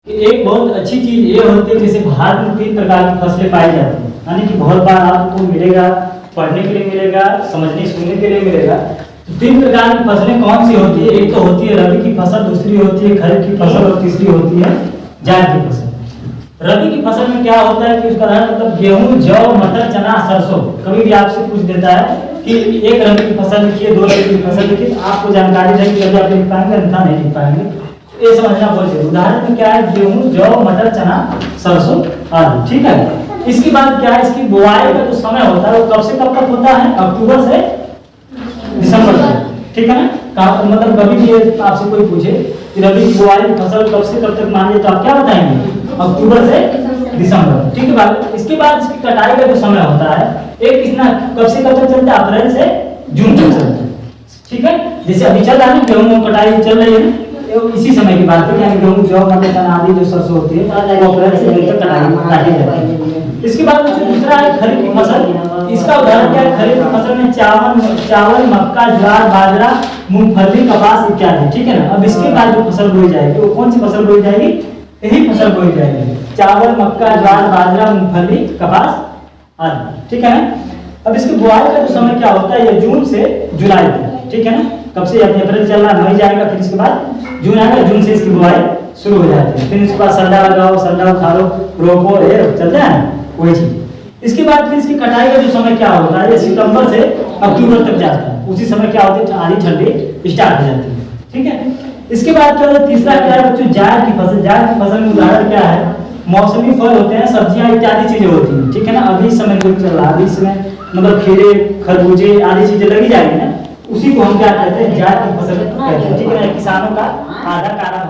एक बहुत अच्छी चीज ये होती है, जैसे भारत में 3 प्रकार की फसलें पाई जाती हैं, यानी कि बहुत बार आपको मिलेगा, पढ़ने के लिए मिलेगा, समझने सुनने के लिए मिलेगा। तो 3 प्रकार की फसलें कौन सी होती है? एक तो होती है रबी की फसल, दूसरी होती है खरीफ की फसल और तीसरी होती है जायद की फसल। रबी की फसल में क्या होता है कि उसका मतलब गेहूं, जौ, मटर, चना, सरसों। कभी भी आपसे पूछ देता है कि एक रबी की फसल लिखिए, 2 रबी की फसल लिखिए, तो आपको जानकारी रहेगी, कभी आप लिख पाएंगे, अन्यथा नहीं लिख पाएंगे। ये समझना बहुत जरूरी। उदाहरण में क्या है? गेहूं, जौ, मटर, चना, सरसों आदि। ठीक है। इसके बाद क्या है? इसकी बुआई का जो समय होता है वो कब से कब तक होता है? अक्टूबर से दिसंबर तक। ठीक है ना? मतलब कभी भी आपसे कोई पूछे कि रबी की बुआई फसल कब से कब तक मानिए, तो आप क्या बताएंगे? अक्टूबर से दिसंबर। ठीक है बात। इसके बाद इसकी कटाई का जो समय होता है, एक कितना कब से कब तक चलता है? अप्रैल से जून तक चलता है। ठीक है। जैसे अभी चल रहा है ना, गेहूं कटाई चल रही है ना, इसी समय की बात है। यानी गेहूं, जौ, मटर, चना आदि जो सरसों होती है, अप्रैल से जून तक काटी जाती है। इसके बाद दूसरा है खरीफ की फसल। इसका उदाहरण क्या है? खरीफ की फसल में चावल, मक्का, ज्वार, बाजरा, मूंगफली, कपास इत्यादि। ठीक है ना? अब इसके बाद जो फसल बोई जाएगी वो कौन सी फसल बोई जाएगी? यही फसल बोई जाएगी, चावल, मक्का, ज्वार, बाजरा, मूंगफली, कपास आदि। ठीक है ना? अब इसकी बुआई का जो समय क्या होता है? ये जून से जुलाई तक। ठीक है ना? कब से? अप्रैल चल रहा, मई जाएगा, फिर इसके बाद जून आएगा, जून से इसकी बुआई शुरू हो जाती है। फिर इसके बाद संडा लगाओ, संडा उखाड़ो, रोपो, ये चलता है ना, वही चीज। इसके बाद फिर इसकी कटाई का जो समय क्या होता है? ये सितंबर से अक्टूबर तक जाता है। उसी समय क्या होती है? आधी ठंडी स्टार्ट हो जाती है। ठीक है। इसके बाद क्या होता है? तीसरा क्या है बच्चों? जायद की फसल। जायद की फसल में उदाहरण क्या है? मौसमी फल होते हैं, सब्जियां इत्यादि चीजें होती हैं। ठीक है ना? अभी समय जो चल रहा है, अभी समय मतलब खीरे, खरबूजे आदि चीजें लगी जाएंगी ना, उसी को हम क्या कहते हैं? जायद की फसल कहते हैं। ठीक है ना? किसानों का आधा कारोबार